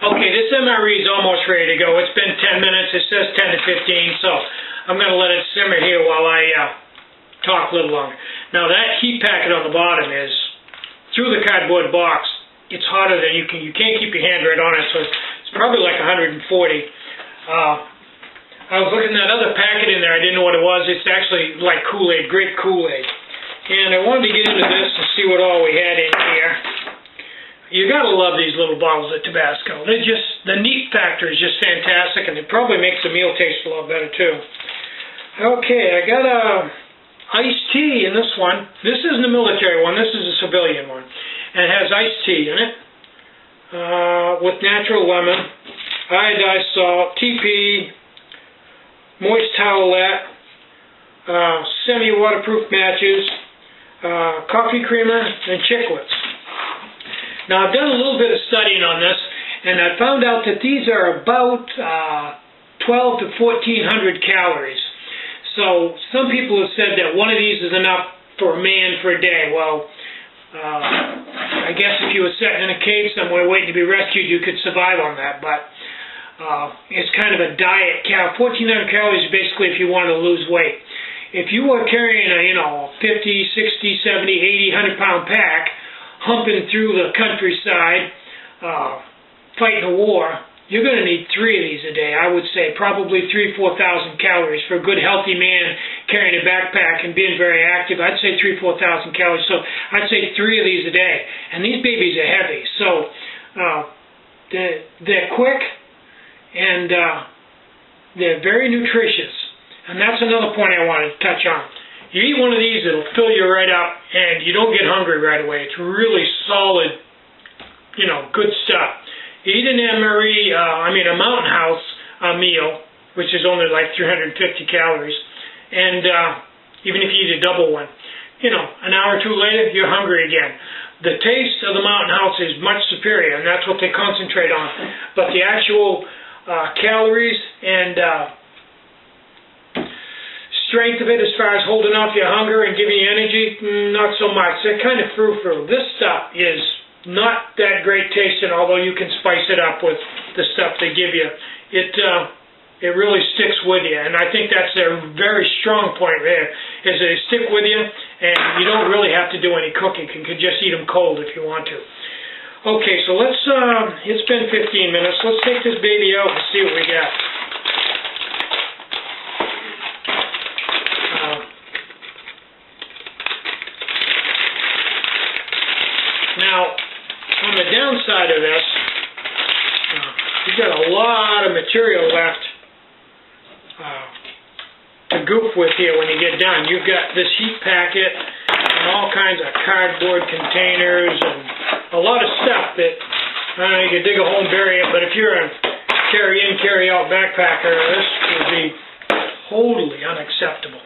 Okay, this MRE is almost ready to go. It's been 10 minutes. It says 10 to 15, so I'm going to let it simmer here while I talk a little longer. Now that heat packet on the bottom is through the cardboard box. It's hotter than you can't keep your hand right on it, so it's probably like 140. I was looking at that other packet in there. I didn't know what it was. It's actually like Kool-Aid, grape Kool-Aid. And I wanted to get into this and see what all we had in here. You gotta love these little bottles of Tabasco. They're just, the neat factor is just fantastic, and it probably makes the meal taste a lot better too. Okay, I got a iced tea in this one. This isn't a military one, this is a civilian one. And it has iced tea in it, with natural lemon, iodized salt, TP, moist towelette, semi-waterproof matches, coffee creamer, and chiclets. Now I've done a little bit of studying on this, and I found out that these are about 12 to 1,400 calories. So some people have said that one of these is enough for a man for a day. Well, I guess if you were sitting in a cave somewhere waiting to be rescued, you could survive on that, but it's kind of a diet cal. 1,400 calories is basically if you wanted to lose weight. If you were carrying a 50, 60, 70, 80, 100-pound pack, humping through the countryside, fighting a war, you're going to need 3 of these a day. I would say probably 3,000 to 4,000 calories for a good healthy man carrying a backpack and being very active. I'd say 3,000 to 4,000 calories. So I'd say 3 of these a day. And these babies are heavy. So they're quick and they're very nutritious. And that's another point I wanted to touch on. You eat one of these, it'll fill you right up, and you don't get hungry right away. It's really solid, good stuff. You eat an MRE, a Mountain House meal, which is only like 350 calories, and even if you eat a double one, an hour or two later, you're hungry again. The taste of the Mountain House is much superior, and that's what they concentrate on. But the actual calories and strength of it as far as holding off your hunger and giving you energy, not so much. They're kind of frou-frou. This stuff is not that great tasting, although you can spice it up with the stuff they give you. It really sticks with you, and I think that's their very strong point there, is they stick with you, and you don't really have to do any cooking. You can just eat them cold if you want to. Okay, so let's, it's been 15 minutes. Let's take this baby out and see what we got. Now, on the downside of this, you've got a lot of material left to goof with here when you get done. You've got this heat packet and all kinds of cardboard containers and a lot of stuff that, you can dig a hole and bury it, but if you're a carry-in, carry-out backpacker, this would be totally unacceptable.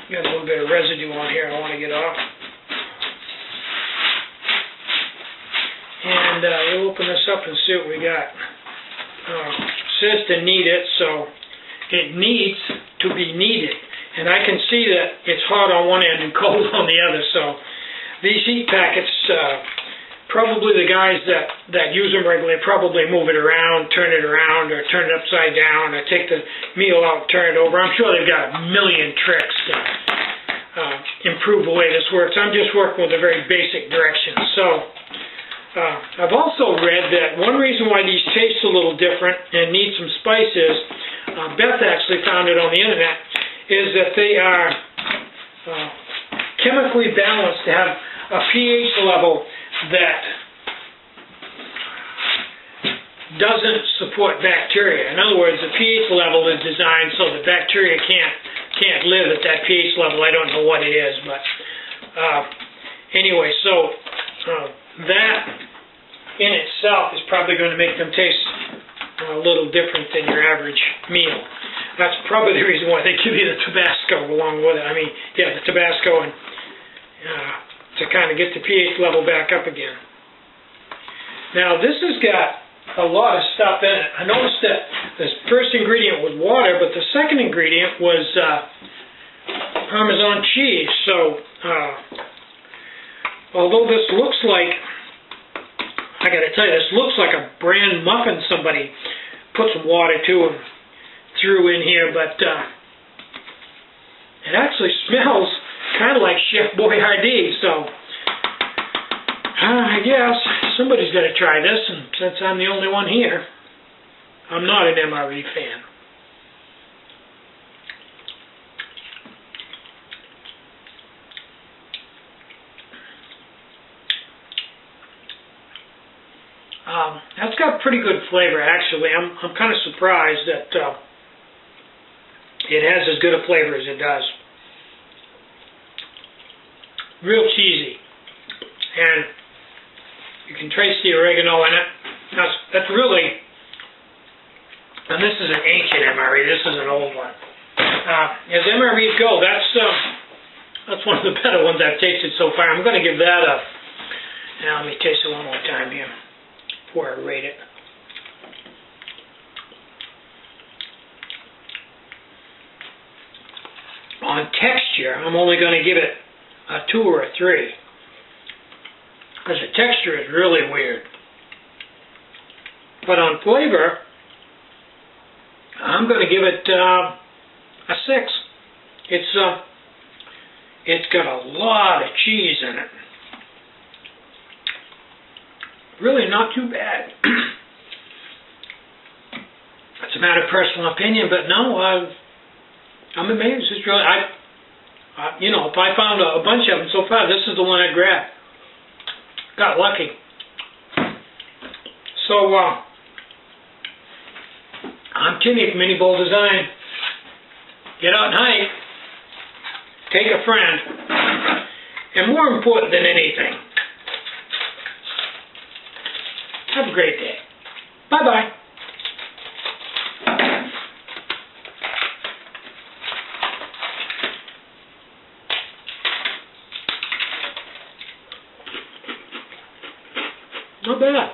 Got a little bit of residue on here I want to get off. And we'll open this up and see what we got. It says to knead it, so it needs to be kneaded. And I can see that it's hot on one end and cold on the other. So these heat packets, probably the guys that use them regularly probably move it around, turn it around, or turn it upside down, or take the meal out and turn it over. I'm sure they've got a million tricks to improve the way this works. I'm just working with a very basic direction. So I've also read that one reason why these taste a little different and need some spice is, Beth actually found it on the internet, is that they are chemically balanced to have a pH level that doesn't support bacteria. In other words, the pH level is designed so that bacteria can't live at that pH level. I don't know what it is, but anyway, so that in itself is probably going to make them taste a little different than your average meal. That's probably the reason why they give you the Tabasco along with it. The Tabasco and to kind of get the pH level back up again. Now this has got a lot of stuff in it. I noticed that the first ingredient was water, but the second ingredient was Parmesan cheese. So although this looks like I got to tell you, this looks like a bran muffin somebody put some water to and threw in here, but it actually smells kind of like Chef Boyardee, so I guess somebody's got to try this, and since I'm the only one here, I'm not an MRE fan. That's got pretty good flavor, actually. I'm kind of surprised that it has as good a flavor as it does. Real cheesy, and you can trace the oregano in it. That's really, and this is an ancient MRE. This is an old one. As MREs go, that's one of the better ones I've tasted so far. I'm going to give that a. Now let me taste it one more time here before I rate it. On texture, I'm only going to give it a 2 or a 3, because the texture is really weird. But on flavor, I'm going to give it a 6. It's got a lot of cheese in it. Really not too bad. It's a matter of personal opinion, but no, I'm amazed. It's really, you know, if I found a bunch of them so far, this is the one I grabbed. Got lucky. So, I'm Timmy from Mini Bowl Design. Get out and hike. Take a friend. And more important than anything, have a great day. Bye-bye. Not bad.